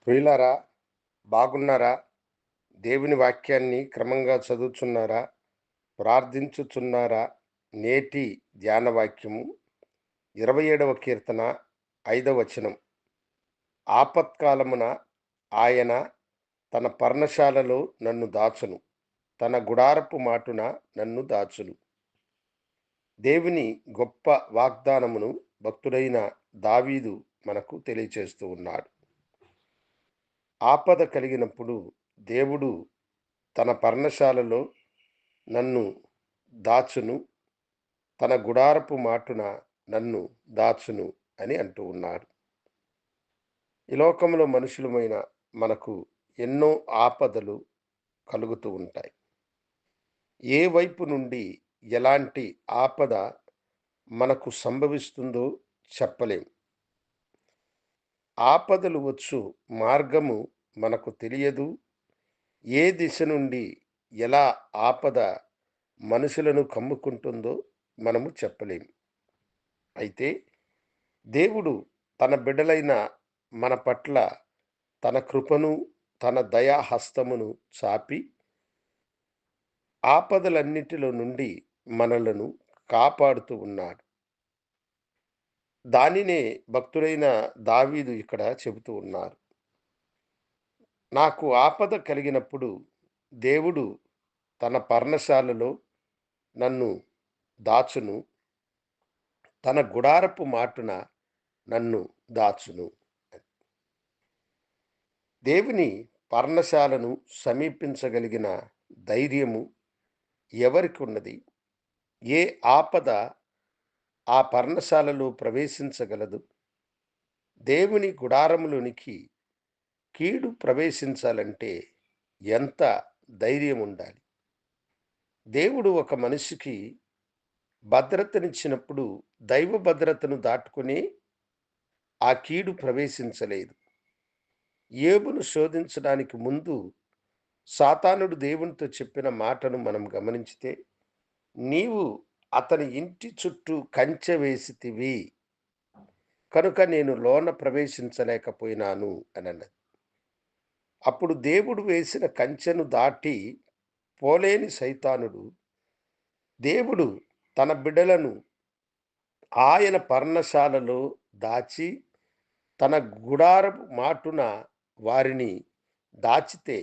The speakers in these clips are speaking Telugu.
ప్రియులారా, బాగున్నారా? దేవుని వాక్యాన్ని క్రమంగా చదువుచున్నారా? ప్రార్థించుచున్నారా? నేటి ధ్యాన వాక్యము 27వ కీర్తన 5వ వచనం. ఆపత్కాలమున ఆయన తన పర్ణశాలలో నన్ను దాచును. తన గుడారపు మాటున నన్ను దాచును. దేవుని గొప్ప వాగ్దానమును భక్తుడైన దావీదు మనకు తెలియచేస్తూ ఉన్నాడు. ఆపద కలిగినప్పుడు దేవుడు తన పర్ణశాలలో నన్ను దాచును, తన గుడారపు మాటున నన్ను దాచును అని అంటూ ఉన్నాడు. ఈ లోకంలో మనుషులమైన మనకు ఎన్నో ఆపదలు కలుగుతూ ఉంటాయి. ఏ వైపు నుండి ఎలాంటి ఆపద మనకు సంభవిస్తుందో చెప్పలేం. ఆపదలు వచ్చు మార్గము మనకు తెలియదు. ఏ దిశ నుండి ఎలా ఆపద మనుషులను కమ్ముకుంటుందో మనము చెప్పలేం. అయితే దేవుడు తన బిడ్డలైన మన పట్ల తన కృపను, తన దయా హస్తమును చాపి ఆపదలన్నిటిలో నుండి మనలను కాపాడుతూ ఉన్నాడు. దానినే భక్తుడైన దావీదు ఇక్కడ చెబుతూ ఉన్నారు. నాకు ఆపద కలిగినప్పుడు దేవుడు తన పర్ణశాలలో నన్ను దాచును. తన గుడారపు మాటున నన్ను దాచును. దేవుని పర్ణశాలను సమీపించగలిగిన ధైర్యము ఎవరికున్నది? ఏ ఆపద ఆ పర్ణశాలలో ప్రవేశించగలదు? దేవుని గుడారములోనికి కీడు ప్రవేశించాలంటే ఎంత ధైర్యం ఉండాలి? దేవుడు ఒక మనిషికి భద్రతనిచ్చినప్పుడు దైవ భద్రతను దాటుకుని ఆ కీడు ప్రవేశించలేదు. యోబును శోధించడానికి ముందు సాతానుడు దేవునితో చెప్పిన మాటను మనం గమనించితే, నీవు అతని ఇంటి చుట్టూ కంచె వేసితివి కనుక నేను లోన ప్రవేశించలేకపోయినాను అని అన్నది. అప్పుడు దేవుడు వేసిన కంచెను దాటి పోలేని సైతానుడు, దేవుడు తన బిడ్డలను ఆయన పర్ణశాలలో దాచి తన గుడారపు మాటున వారిని దాచితే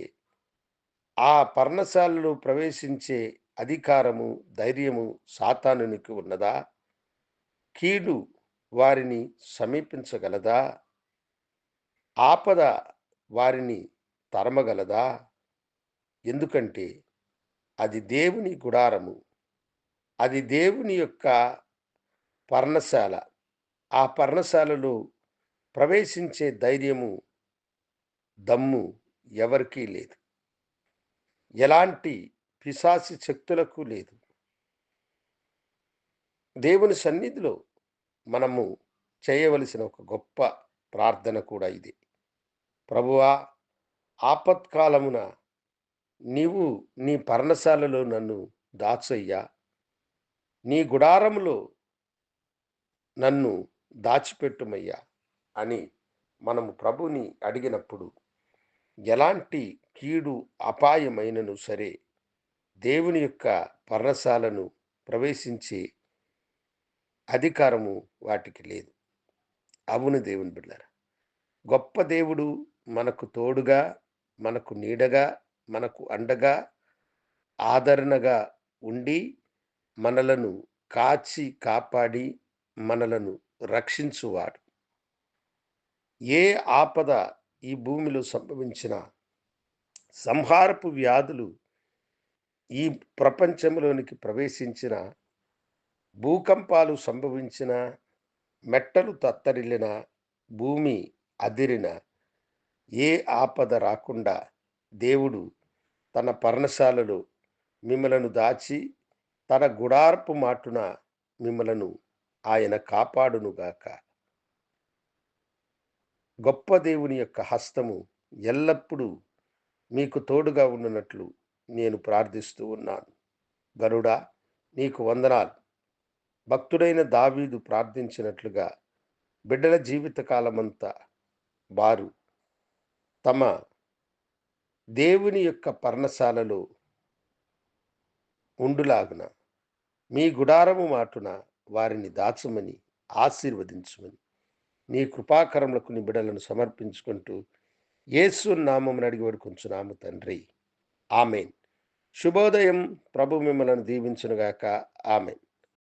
ఆ పర్ణశాలలో ప్రవేశించే అధికారము, ధైర్యము సాతానునికి ఉన్నదా? కీడు వారిని సమీపించగలదా? ఆపద వారిని తరమగలదా? ఎందుకంటే అది దేవుని గుడారము. అది దేవుని యొక్క పర్ణశాల. ఆ పర్ణశాలలో ప్రవేశించే ధైర్యము, దమ్ము ఎవరికీ లేదు. ఎలాంటి పిశాచి శక్తులకు లేదు. దేవుని సన్నిధిలో మనము చేయవలసిన ఒక గొప్ప ప్రార్థన కూడా ఇదే. ప్రభువా, ఆపత్కాలమున నీవు నీ పర్ణశాలలో నన్ను దాచయ్యా. నీ గుడారములో నన్ను దాచిపెట్టుమయ్యా అని మనము ప్రభుని అడిగినప్పుడు ఎలాంటి కీడు అపాయమైనను సరే దేవుని యొక్క పర్ణశాలను ప్రవేశించే అధికారము వాటికి లేదు. అవును దేవుని బిడ్డలారా. గొప్ప దేవుడు మనకు తోడుగా, మనకు నీడగా, మనకు అండగా, ఆదరణగా ఉండి మనలను కాచి కాపాడి మనలను రక్షించువాడు. ఏ ఆపద ఈ భూమిలో సంభవించిన, సంహారపు వ్యాధులు ఈ ప్రపంచంలోనికి ప్రవేశించిన, భూకంపాలు సంభవించిన, మెట్టలు తత్తరిల్లిన, భూమి అదిరిన, ఏ ఆపద రాకుండా దేవుడు తన పర్ణశాలలో మిమ్మలను దాచి తన గుడారపు మాటున మిమ్మలను ఆయన కాపాడునుగాక. గొప్ప దేవుని యొక్క హస్తము ఎల్లప్పుడూ మీకు తోడుగా ఉండునట్లు నేను ప్రార్థిస్తూ ఉన్నాను. గరుడా, నీకు వందనాలు. భక్తుడైన దావీదు ప్రార్థించినట్లుగా బిడ్డల జీవిత కాలమంతా వారు తమ దేవుని యొక్క పర్ణశాలలో ఉండులాగున మీ గుడారము మాటున వారిని దాచమని ఆశీర్వదించమని నీ కృపాకరములకు నీ బిడలను సమర్పించుకుంటూ యేసు నామమున అడిగి వేడుకొంచున్నాము తండ్రి. ఆమేన్. శుభోదయం. ప్రభు మిమ్మలను దీవించునుగాక. ఆమేన్.